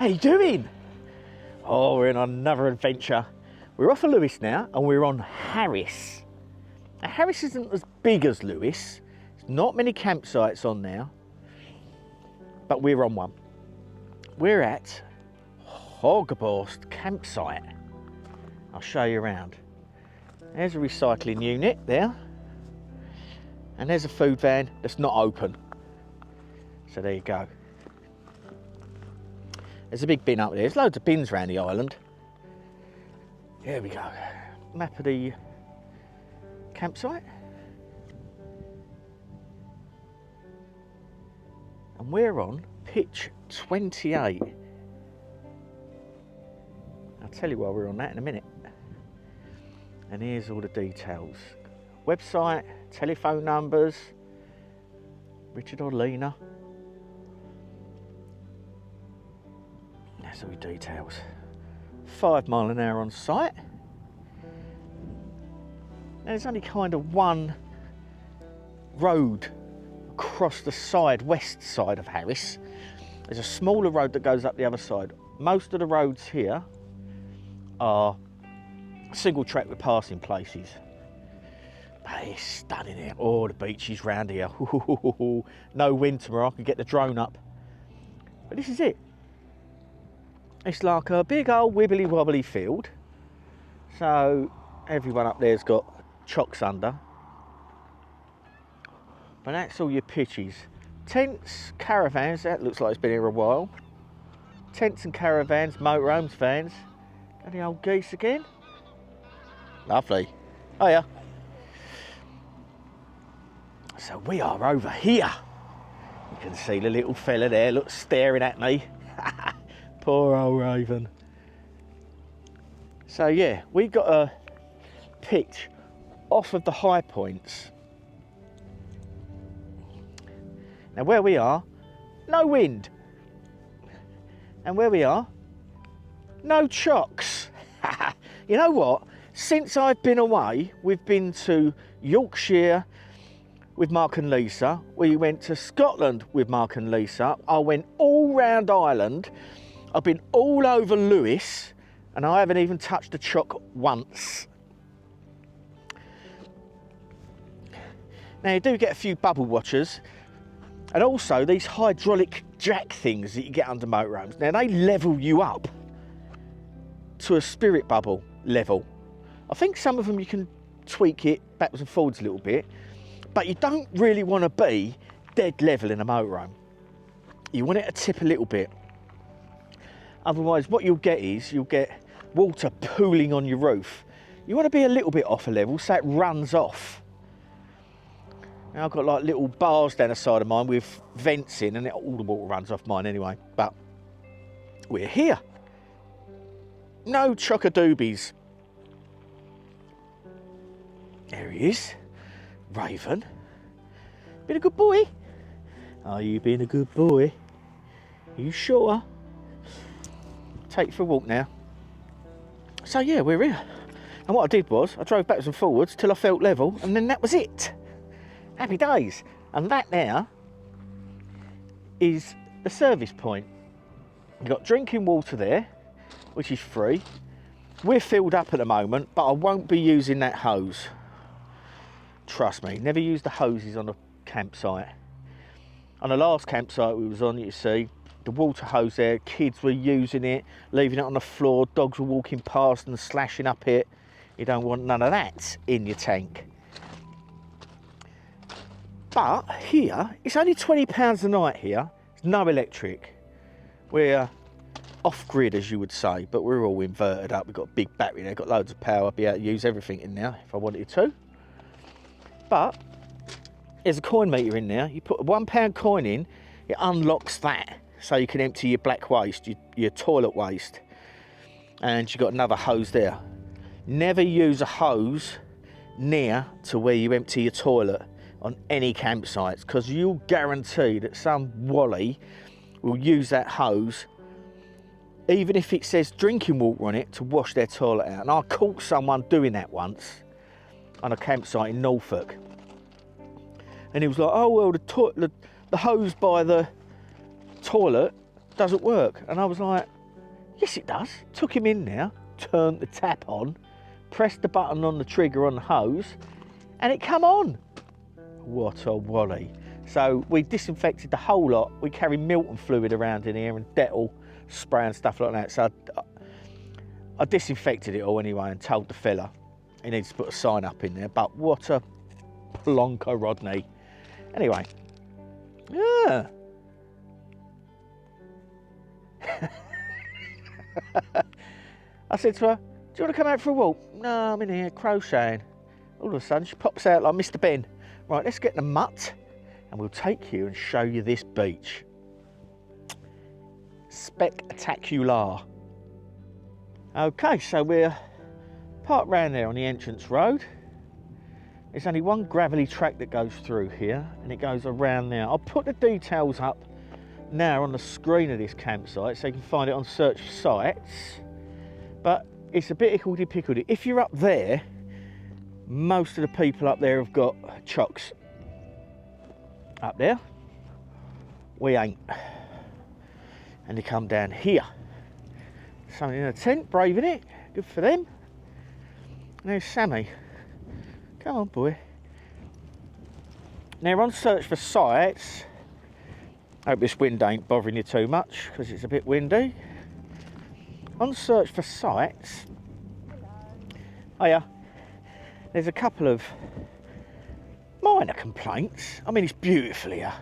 you doing? Oh, we're in another adventure. We're off of Lewis now, and we're on Harris. Now, Harris isn't as big as Lewis. There's not many campsites on there, but we're on one. We're at Horgabost campsite. I'll show you around. There's a recycling unit there, and there's a food van that's not open. So there you go. There's a big bin up there. There's loads of bins around the island. Here we go. Map of the campsite. And we're on pitch 28. I'll tell you why we're on that in a minute. And here's all the details. Website, telephone numbers, Richard or Lena. That's all the details. 5 miles an hour on site. There's only kind of one road across the side, west side of Harris. There's a smaller road that goes up the other side. Most of the roads here are single track with passing places. But it's stunning here. Oh, the beaches round here. No wind tomorrow, I could get the drone up. But this is it. It's like a big old wibbly wobbly field. So everyone up there's got chocks under. But that's all your pitches. Tents, caravans, that looks like it's been here a while. Tents and caravans, motorhomes, vans. And the old geese again. Lovely. Oh yeah. So we are over here. You can see the little fella there, look, staring at me. Poor old Raven. So yeah, we got a pitch off of the high points. Now where we are, no wind. And where we are, no chocks. You know what? Since I've been away, we've been to Yorkshire with Mark and Lisa. We went to Scotland with Mark and Lisa. I went all round Ireland. I've been all over Lewis, and I haven't even touched a chock once. Now you do get a few bubble watchers, and also these hydraulic jack things that you get under motorhomes. Now they level you up to a spirit bubble level. I think some of them you can tweak it backwards and forwards a little bit, but you don't really want to be dead level in a motorhome. You want it to tip a little bit. Otherwise what you'll get is you'll get water pooling on your roof. You want to be a little bit off a level so it runs off. Now I've got like little bars down the side of mine with vents in, and all the water runs off mine anyway. But we're here. No chock-a-doobies. There he is. Raven. Been a good boy? Are you being a good boy? Are you sure? Take you for a walk now. So yeah, we're here. And what I did was, I drove backwards and forwards till I felt level, and then that was it. Happy days. And that now is the service point. You've got drinking water there, which is free. We're filled up at the moment, but I won't be using that hose. Trust me, never use the hoses on a campsite. On the last campsite we was on, you see, the water hose there, kids were using it, leaving it on the floor, dogs were walking past and slashing up it. You don't want none of that in your tank. But here, it's only £20 a night here. There's no electric. We're off-grid, as you would say, but we're all inverted up. We've got a big battery there, got loads of power. I'll be able to use everything in there if I wanted to. But there's a coin meter in there. You put a £1 coin in, it unlocks that, so you can empty your black waste, your toilet waste. And you've got another hose there. Never use a hose near to where you empty your toilet on any campsites, because you'll guarantee that some wally will use that hose, even if it says drinking water on it, to wash their toilet out. And I caught someone doing that once on a campsite in Norfolk, and he was like, oh well, the hose by the toilet doesn't work. And I was like, Yes, it does. Took him in there, turned the tap on, pressed the button on the trigger on the hose, and it come on. What a wally. So we disinfected the whole lot. We carry Milton fluid around in here and Dettol spray and stuff like that. So I disinfected it all anyway and told the fella he needs to put a sign up in there. But what a plonker, Rodney. Anyway, yeah. I said to her, do you want to come out for a walk? No, I'm in here crocheting. All of a sudden she pops out like Mr. Ben. Right, let's get in the mutt and we'll take you and show you this beach. Spectacular. Okay, so we're parked round there on the entrance road. There's only one gravelly track that goes through here and it goes around there. I'll put the details up now on the screen of this campsite so you can find it on search for sites. But it's a bit hickledy-pickledy. If you're up there, most of the people up there have got chocks. Up there, we ain't. And they come down here. Someone in a tent, braving it. Good for them. And there's Sammy. Come on, boy. Now, on search for sites. Hope this wind ain't bothering you too much because it's a bit windy. On search for sites. Oh yeah. There's a couple of minor complaints. I mean, it's beautiful here.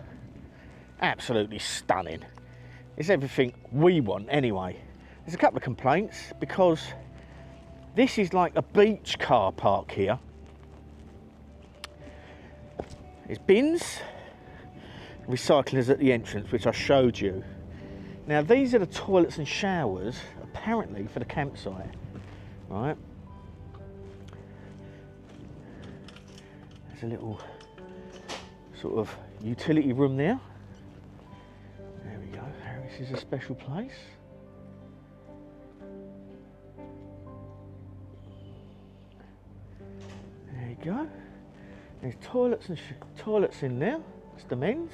Absolutely stunning. It's everything we want anyway. There's a couple of complaints because this is like a beach car park here. There's bins, recyclers at the entrance, which I showed you. Now, these are the toilets and showers, apparently, for the campsite, right? There's a little sort of utility room there. There we go. This is a special place. There you go. There's toilets and toilets in there. It's the men's.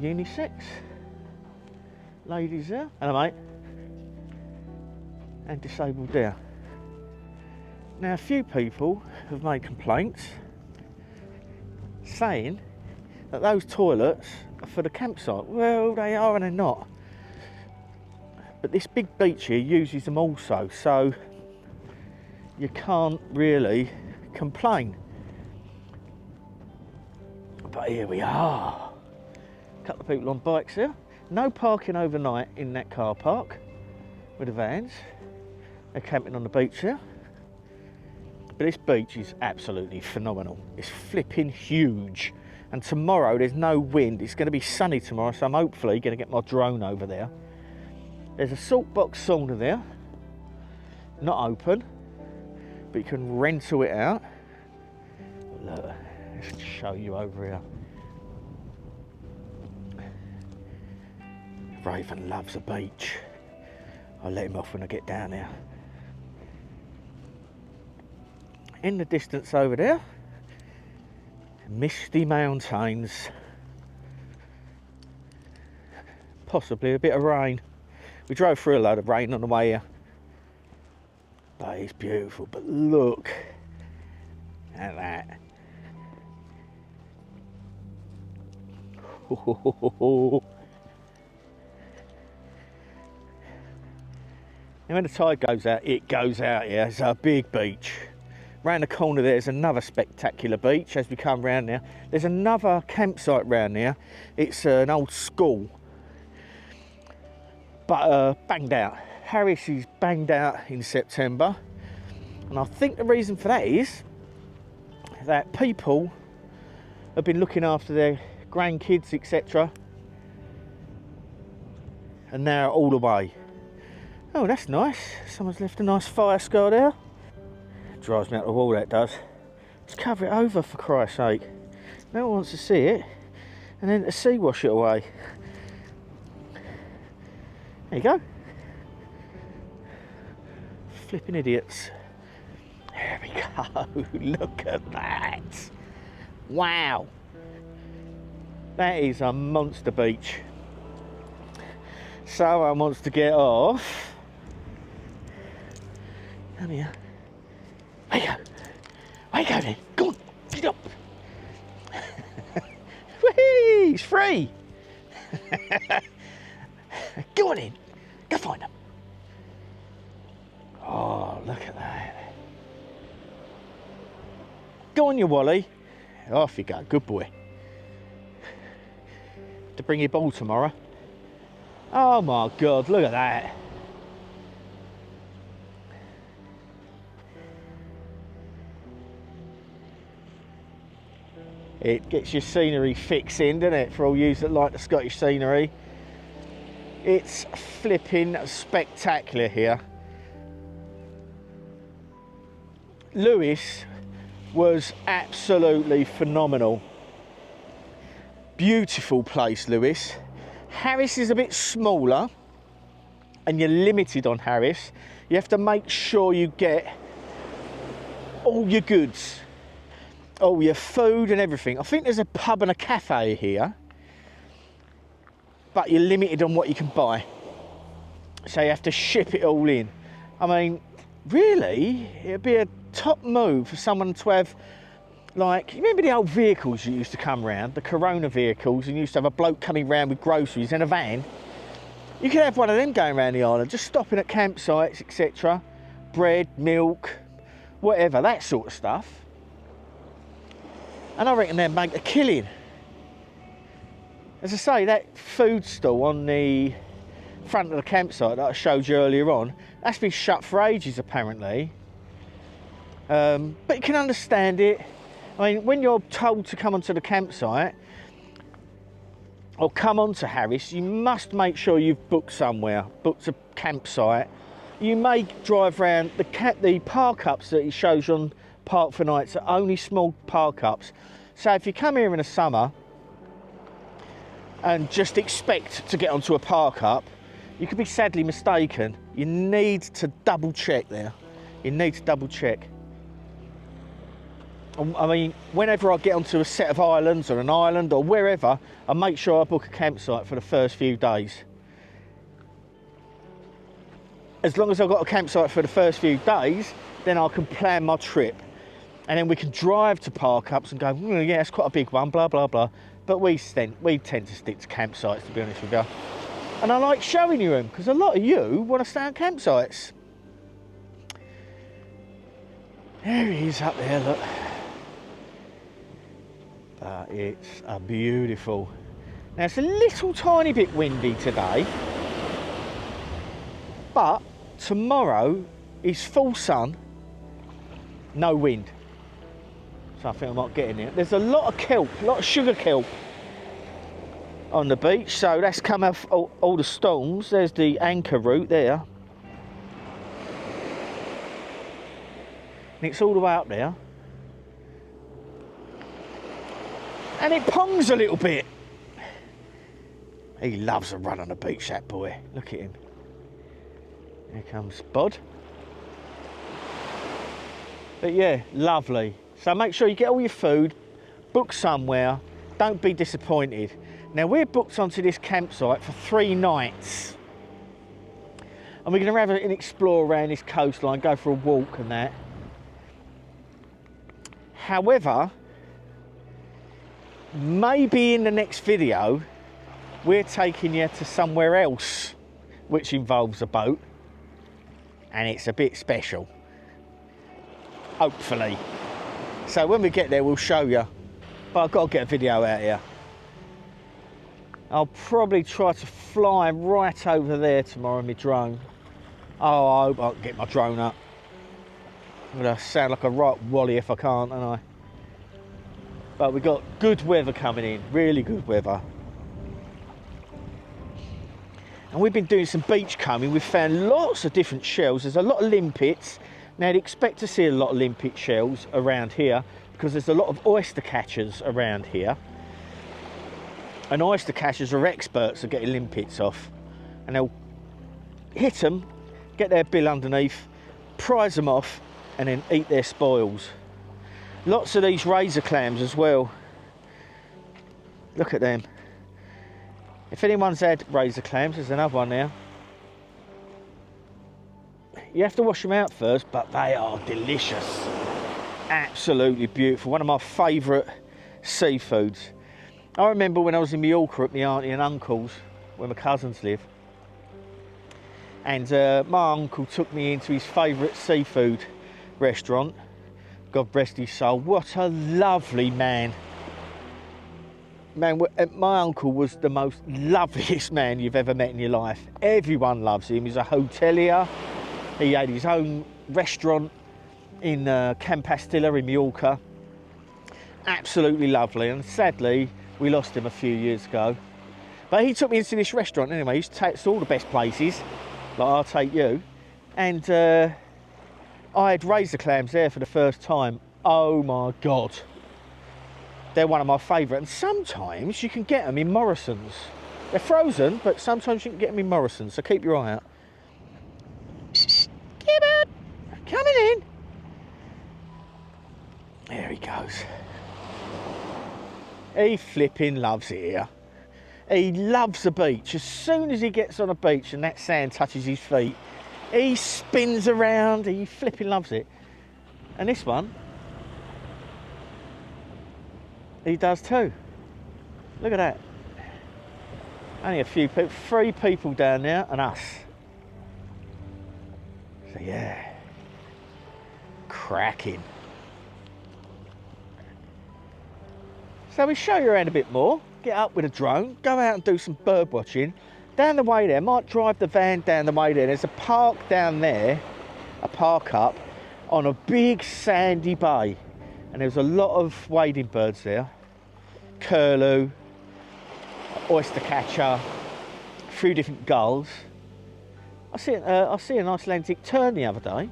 Unisex. Ladies there. Hello, mate. And disabled there. Now, a few people have made complaints saying that those toilets are for the campsite. Well, they are and they're not. But this big beach here uses them also, so you can't really complain. But here we are. A couple of people on bikes here. No parking overnight in that car park with the vans. They're camping on the beach here. But this beach is absolutely phenomenal. It's flipping huge. And tomorrow there's no wind. It's going to be sunny tomorrow, so I'm hopefully going to get my drone over there. There's a salt box sauna there. Not open, but you can rental it out. Look, let's show you over here. Raven loves a beach. I'll let him off when I get down there. In the distance over there, misty mountains. Possibly a bit of rain. We drove through a load of rain on the way here. But it's beautiful. But look at that. And when the tide goes out, it goes out here. It's a big beach. Round the corner there's another spectacular beach as we come round there. There's another campsite round there. It's an old school. But banged out. Harris is banged out in September. And I think the reason for that is that people have been looking after their grandkids, etc. And now all away. Oh, that's nice. Someone's left a nice fire scar there. Drives me out the wall, that does. Just cover it over, for Christ's sake. No one wants to see it. And then the sea wash it away. There you go. Flipping idiots. There we go. Look at that. Wow. That is a monster beach. Someone wants to get off. Come here. Where you go? Where you go then? Go on, get up. Whee! It's free. Go on in. Go find them. Oh, look at that. Go on, you Wally. Off you go. Good boy. To bring your ball tomorrow. Oh my God, look at that. It gets your scenery fixing, doesn't it, for all you that like the Scottish scenery. It's flipping spectacular here. Lewis was absolutely phenomenal. Beautiful place, Lewis. Harris is a bit smaller and you're limited on Harris. You have to make sure you get all your goods, all your food and everything. I think there's a pub and a cafe here, but you're limited on what you can buy. So you have to ship it all in. I mean, really, it'd be a top move for someone to have, like, you remember the old vehicles that used to come round, the Corona vehicles, and you used to have a bloke coming round with groceries in a van? You could have one of them going around the island, just stopping at campsites, etc. Bread, milk, whatever, that sort of stuff. And I reckon they'd make a killing. As I say, that food stall on the front of the campsite that I showed you earlier on, that's been shut for ages apparently. But you can understand it. I mean, when you're told to come onto the campsite or come onto Harris, you must make sure you've booked somewhere, booked a campsite. You may drive around the park-ups that he shows you on Park for Nights are only small park-ups. So if you come here in the summer and just expect to get onto a park-up, you could be sadly mistaken. You need to double check there. You need to double check. I mean, whenever I get onto a set of islands or an island or wherever, I make sure I book a campsite for the first few days. As long as I've got a campsite for the first few days, then I can plan my trip. And then we can drive to park-ups and go, yeah, it's quite a big one, blah, blah, blah. But we tend to stick to campsites, to be honest with you. And I like showing you them, because a lot of you want to stay on campsites. There he is up there, look. But it's a beautiful. Now it's a little tiny bit windy today, but tomorrow is full sun, no wind. So I think I might get in there. There's a lot of kelp, a lot of sugar kelp on the beach, so that's come off all the storms. There's the anchor route there. And it's all the way up there. And it pongs a little bit. He loves a run on the beach, that boy. Look at him. Here comes Bod. But yeah, lovely. So make sure you get all your food, book somewhere, don't be disappointed. Now we're booked onto this campsite for 3 nights. And we're going to have an explore around this coastline, go for a walk and that. However, maybe in the next video, we're taking you to somewhere else which involves a boat. And it's a bit special. Hopefully. So when we get there, we'll show you. But I've got to get a video out here. I'll probably try to fly right over there tomorrow in my drone. Oh, I hope I can get my drone up. I'm going to sound like a right wally if I can't, don't I? But we've got good weather coming in, really good weather. And we've been doing some beach combing. We've found lots of different shells. There's a lot of limpets. Now, I'd expect to see a lot of limpet shells around here because there's a lot of oyster catchers around here. And oyster catchers are experts at getting limpets off. And they'll hit them, get their bill underneath, prize them off, and then eat their spoils. Lots of these razor clams as well. Look at them. If anyone's had razor clams, there's another one now. You have to wash them out first, but they are delicious. Absolutely beautiful. One of my favourite seafoods. I remember when I was in Mallorca at my auntie and uncle's, where my cousins live, and my uncle took me into his favourite seafood restaurant. God rest his soul. What a lovely man. Man, my uncle was the most loveliest man you've ever met in your life. Everyone loves him. He's a hotelier. He had his own restaurant in Campastilla in Mallorca. Absolutely lovely, and sadly we lost him a few years ago. But he took me into this restaurant anyway. He used to take us to all the best places, like I'll take you. And I had razor clams there for the first time. Oh my God. They're one of my favourite, and sometimes you can get them in Morrison's. They're frozen, but sometimes you can get them in Morrison's, so keep your eye out. Coming in. There he goes. He flipping loves it here. He loves the beach. As soon as he gets on a beach and that sand touches his feet, he spins around. He flipping loves it. And this one, he does too. Look at that. Only a few people, 3 people down there and us. So yeah, cracking. So we show you around a bit more, get up with a drone, go out and do some bird watching. Down the way there, might drive the van down the way there. There's a park down there, a park up on a big sandy bay. And there's a lot of wading birds there. Curlew, oyster catcher, a few different gulls. I see a nice Atlantic tern the other day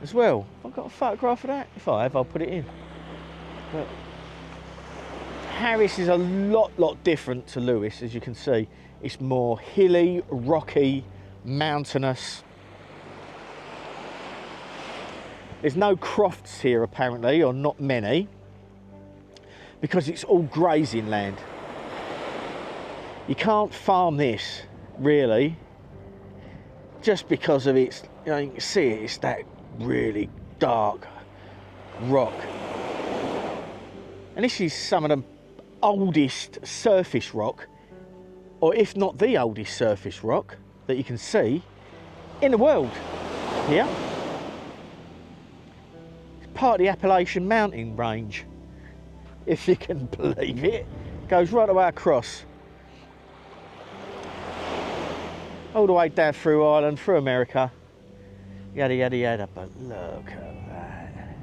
as well. I've got a photograph of that. If I have, I'll put it in. But Harris is a lot different to Lewis, as you can see. It's more hilly, rocky, mountainous. There's no crofts here apparently, or not many, because it's all grazing land. You can't farm this really, just because of its, you know, you can see it, it's that really dark rock. And this is some of the oldest surface rock, or if not the oldest surface rock that you can see in the world here. It's part of the Appalachian mountain range, if you can believe it. Goes right away across, all the way down through Ireland, through America, yada yada yada. But look at that.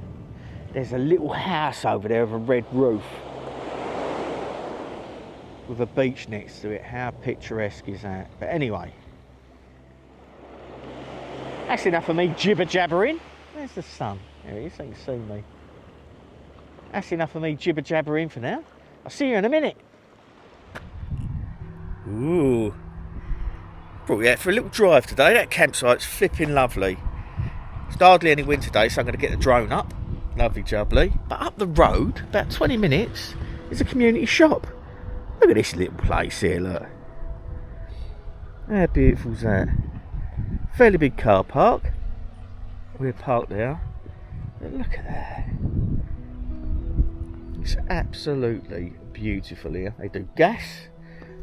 There's a little house over there with a red roof with a beach next to it. How picturesque is that? But anyway, that's enough of me jibber jabbering. There's the sun. There he is, so you can see me. That's enough of me jibber jabbering for now. I'll see you in a minute. Ooh. Brought you out for a little drive today. That campsite's flipping lovely. It's hardly any wind today, so I'm going to get the drone up. Lovely jubbly. But up the road, about 20 minutes, is a community shop. Look at this little place here, look. How beautiful is that? Fairly big car park. We're parked there. But look at that. It's absolutely beautiful here. They do gas,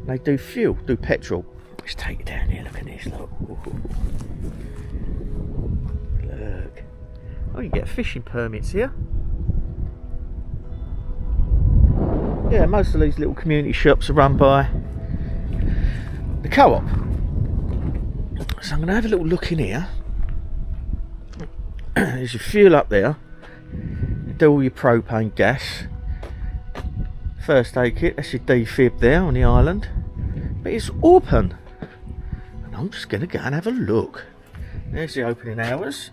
they do fuel, do petrol. Let's take it down here, look at this, look. Look. Oh, you get fishing permits here. Yeah, most of these little community shops are run by the co-op. So I'm going to have a little look in here. There's your fuel up there. Do all your propane gas. First aid kit, that's your defib there on the island. But it's open. And I'm just going to go and have a look. There's the opening hours.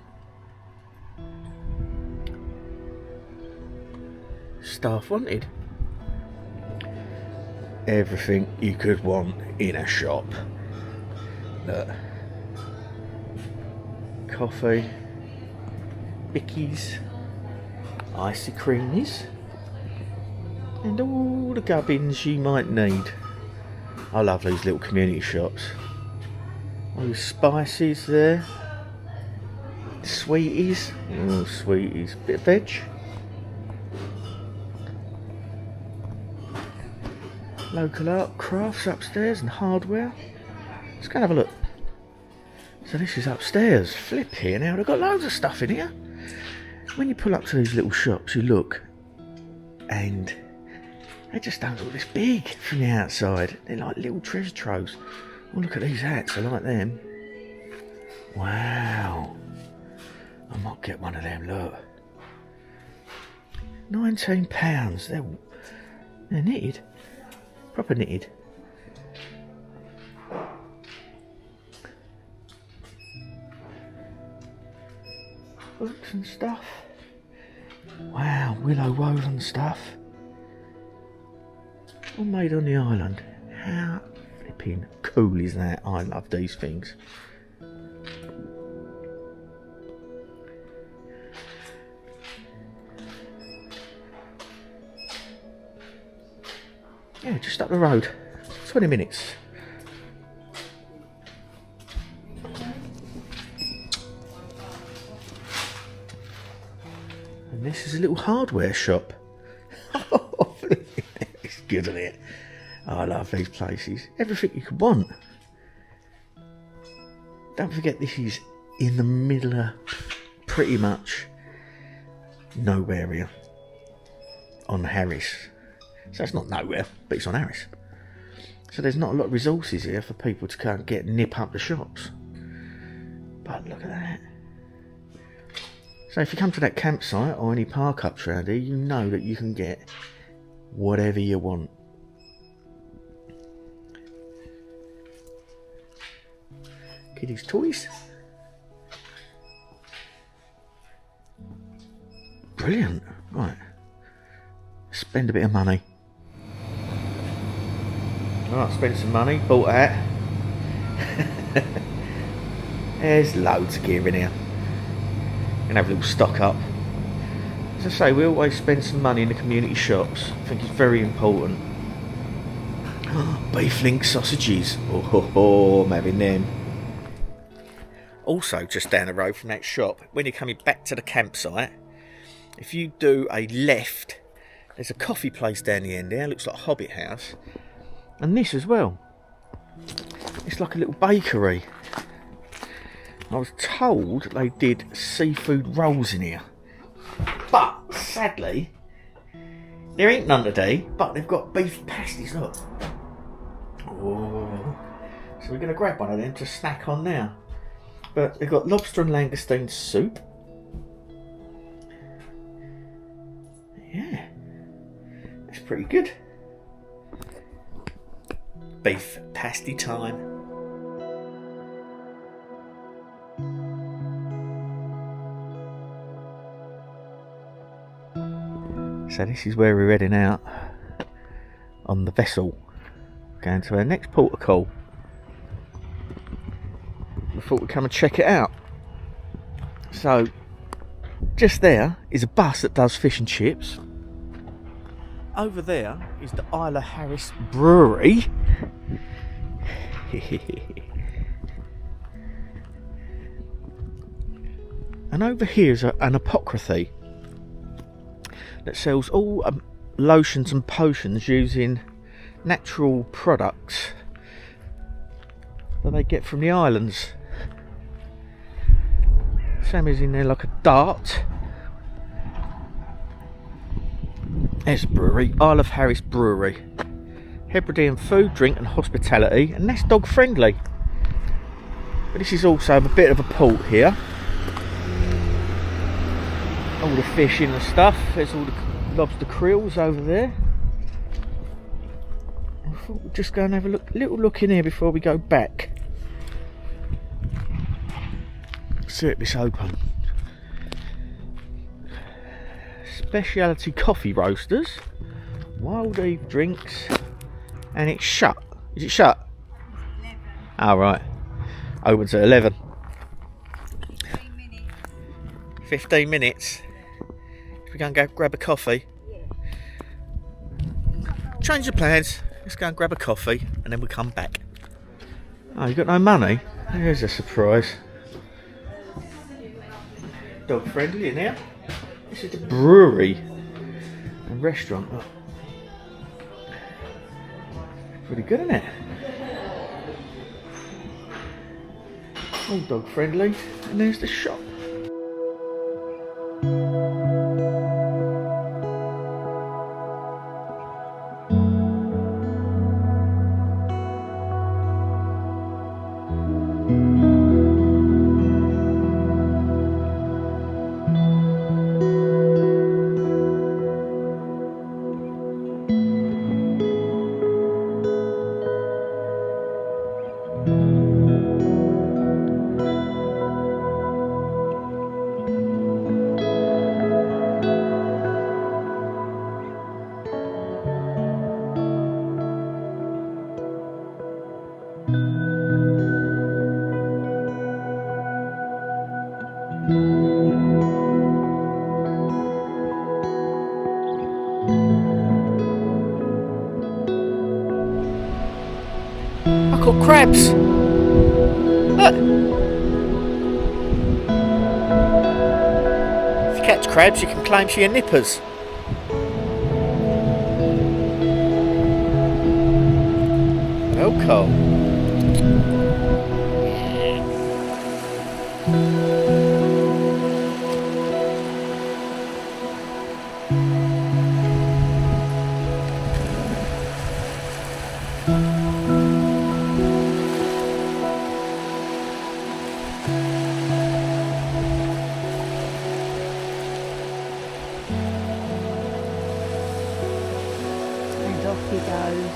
Staff wanted. Everything you could want in a shop. Look. Coffee, bickies, icy creamies, and all the gubbins you might need. I love these little community shops. All the spices there. Sweeties. Oh, sweeties. Bit of veg. Local art, crafts upstairs and hardware. Let's go and have a look. So this is upstairs. Flip here now. They've got loads of stuff in here. When you pull up to these little shops, you look and they just don't look this big from the outside. They're like little treasure troves. Oh, look at these hats. I like them. Wow. I might get one of them, look. £19. They're knitted. Proper knitted. Books and stuff. Wow, willow woven stuff. All made on the island. How flipping cool is that? I love these things. Yeah, just up the road. 20 minutes. And this is a little hardware shop. It's good, isn't it? I love these places. Everything you could want. Don't forget this is in the middle of pretty much nowhere here. On Harris. So it's not nowhere, but it's on Harris. So there's not a lot of resources here for people to come and nip up the shops. But look at that. So if you come to that campsite or any park ups around here, you know that you can get whatever you want. Kiddies' toys. Brilliant. Right. Spend a bit of money. Alright, spend some money. Bought a hat. There's loads of gear in here. And have a little stock up. As I say, we always spend some money in the community shops. I think it's very important. Beef link sausages. Oh, I'm having them. Also, just down the road from that shop, when you're coming back to the campsite, if you do a left, there's a coffee place down the end there. Looks like a hobbit house. And this as well. It's like a little bakery. I was told they did seafood rolls in here. But, sadly, there ain't none today. But they've got beef pasties, look. Oh. So we're going to grab one of them to snack on now. But they've got lobster and langoustine soup. Yeah. That's pretty good. Beef pasty time. So this is where we're heading out on the vessel. Going to our next port of call. I thought we'd come and check it out. So just there is a bus that does fish and chips. Over there is the Isle of Harris Brewery. And over here is an apothecary that sells all lotions and potions using natural products that they get from the islands. Sammy's in there like a dart. There's a brewery, Isle of Harris Brewery. Hebridean food, drink and hospitality, and that's dog friendly. But this is also a bit of a port here. All the fishing and stuff. There's all the lobster krills over there. I thought we'd just go and have a little look in here before we go back. See if it's open. Speciality coffee roasters, Wild Eve drinks, and it's shut. Is it shut? 11. Oh, right. Opens at 11. 15 minutes. 15 minutes. We're going to go grab a coffee. Yeah. Change your plans. Let's go and grab a coffee and then we'll come back. Oh, you got no money? Here's a surprise. Dog friendly in here. This is the brewery and restaurant. Look. Pretty good, isn't it? All dog friendly. And there's the shop. I caught crabs. Look. If you catch crabs, you can claim for your nippers. Oh, cool. And off he goes.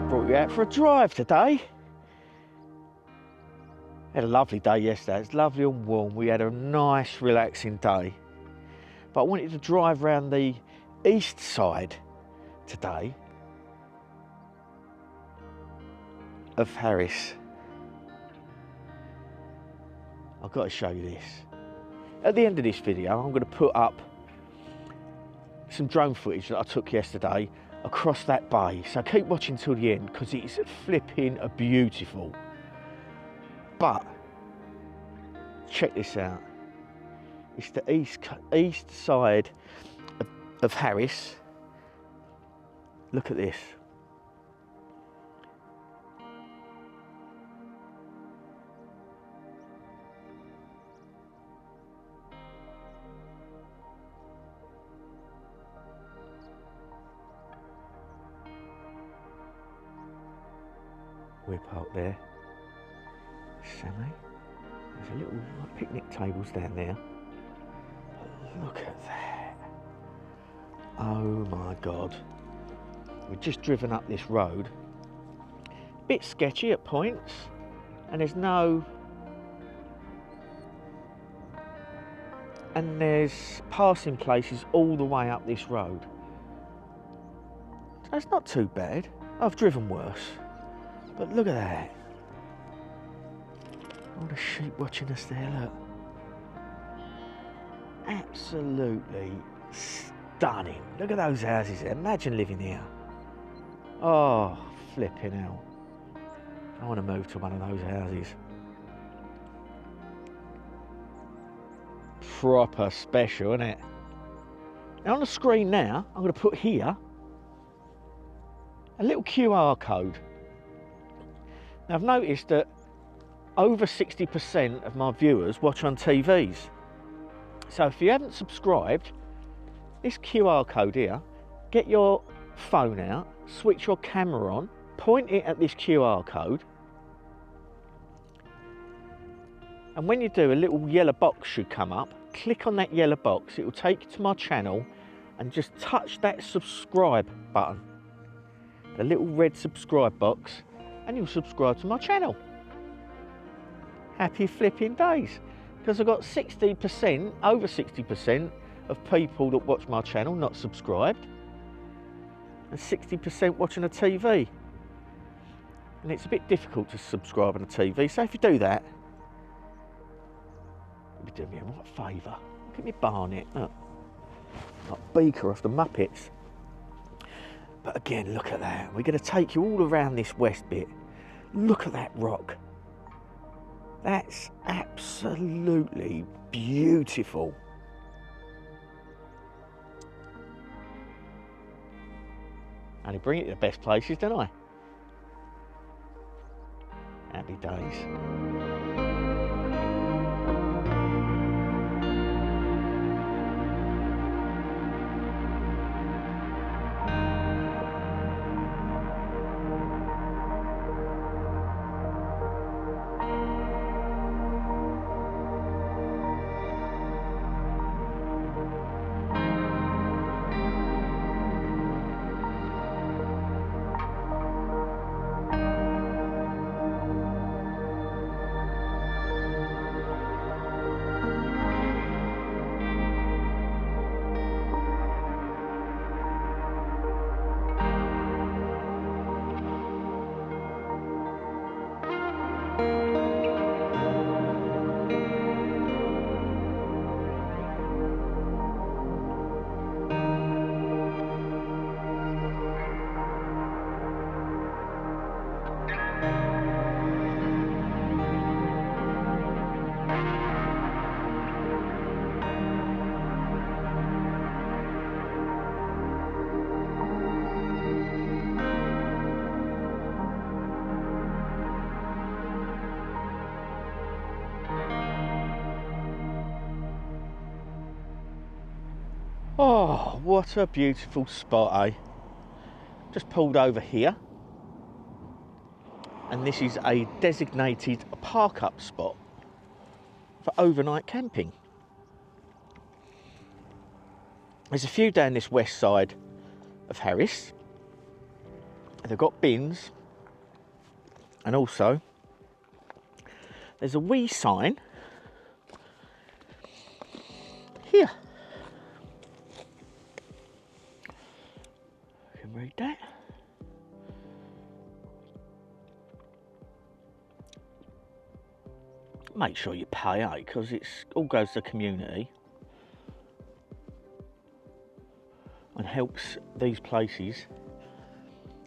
Brought you out for a drive today. Had a lovely day yesterday. It's lovely and warm. We had a nice relaxing day. But I wanted to drive around the east side today of Harris. I've got to show you this. At the end of this video, I'm going to put up some drone footage that I took yesterday across that bay. So keep watching till the end because it's flipping beautiful. But check this out. It's the east side of Harris. Look at this. We're parked there. Sammy. There's a little picnic tables down there. Look at that. Oh my God. We've just driven up this road. Bit sketchy at points, and there's passing places all the way up this road. That's not too bad. I've driven worse, but look at that. All the sheep watching us there, look. Absolutely stunning. Look at those houses there. Imagine living here. Oh, flipping hell. I want to move to one of those houses. Proper special, isn't it? Now on the screen now, I'm going to put here a little QR code. Now I've noticed that over 60% of my viewers watch on TVs. So if you haven't subscribed, this QR code here, get your phone out, switch your camera on, point it at this QR code, and when you do, a little yellow box should come up. Click on that yellow box, it will take you to my channel, and just touch that subscribe button, the little red subscribe box, and you'll subscribe to my channel. Happy flipping days, because I've got 60%, over 60% of people that watch my channel not subscribed, and 60% watching a TV. And it's a bit difficult to subscribe on a TV, so if you do that, you'll be doing me a right favour. Look at me barnet, look. Like Beaker off the Muppets. But again, look at that. We're going to take you all around this west bit. Look at that rock. That's absolutely beautiful. And I bring it to the best places, don't I? Happy days. Oh, what a beautiful spot, eh? Just pulled over here, and this is a designated park-up spot for overnight camping. There's a few down this west side of Harris. They've got bins, and also there's a wee sign here. You can read that. Make sure you pay, eh? Because it's all goes to the community and helps these places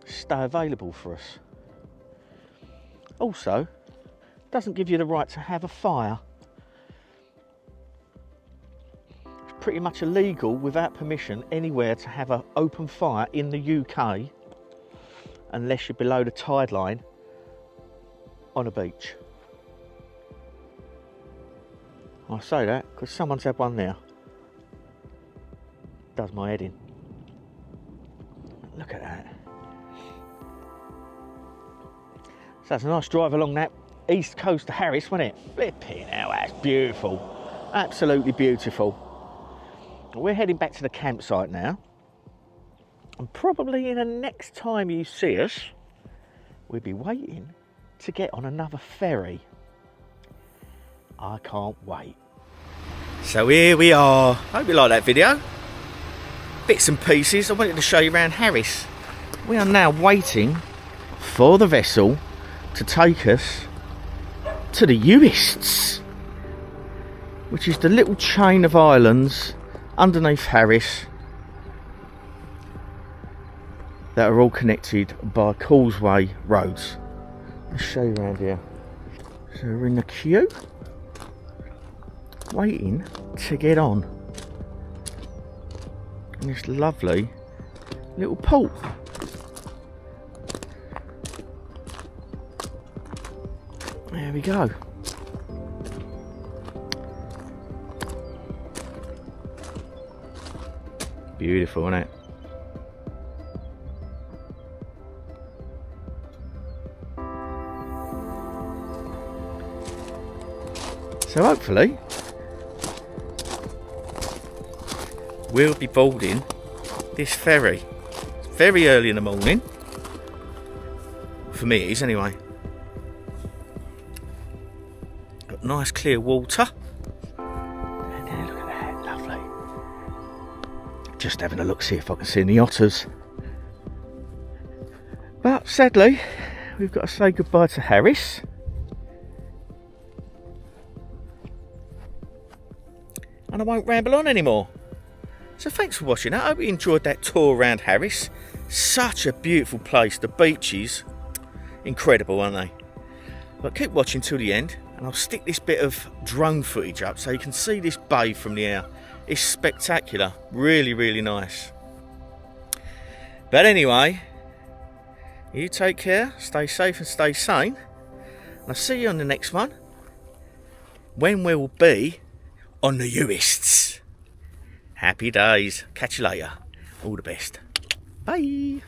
stay available for us. Also, doesn't give you the right to have a fire. It's pretty much illegal without permission anywhere to have an open fire in the UK unless you're below the tide line on a beach. I say that because someone's had one there. Does my head in. Look at that. So that's a nice drive along that east coast of Harris, wasn't it? Flipping hell, that's beautiful. Absolutely beautiful. we're heading back to the campsite now. And probably the next time you see us, we'll be waiting to get on another ferry. I can't wait. So here we are. Hope you like that video. Bits and pieces. I wanted to show you around Harris. We are now waiting for the vessel to take us to the Uists, which is the little chain of islands underneath Harris that are all connected by causeway roads. Let's show you around here. So we're in the queue, waiting to get on in this lovely little port. There we go. Beautiful, isn't it? So hopefully we'll be boarding this ferry very early in the morning. For me it is anyway. Got nice clear water. And there, look at that, lovely. Just having a look, see if I can see any otters. But sadly, we've got to say goodbye to Harris. And I won't ramble on anymore. So thanks for watching that. I hope you enjoyed that tour around Harris. Such a beautiful place. The beaches, incredible, aren't they? But keep watching till the end, and I'll stick this bit of drone footage up so you can see this bay from the air. It's spectacular. Really, really nice. But anyway, you take care, stay safe and stay sane. And I'll see you on the next one, when we'll be on the Uists. Happy days. Catch you later. All the best. Bye.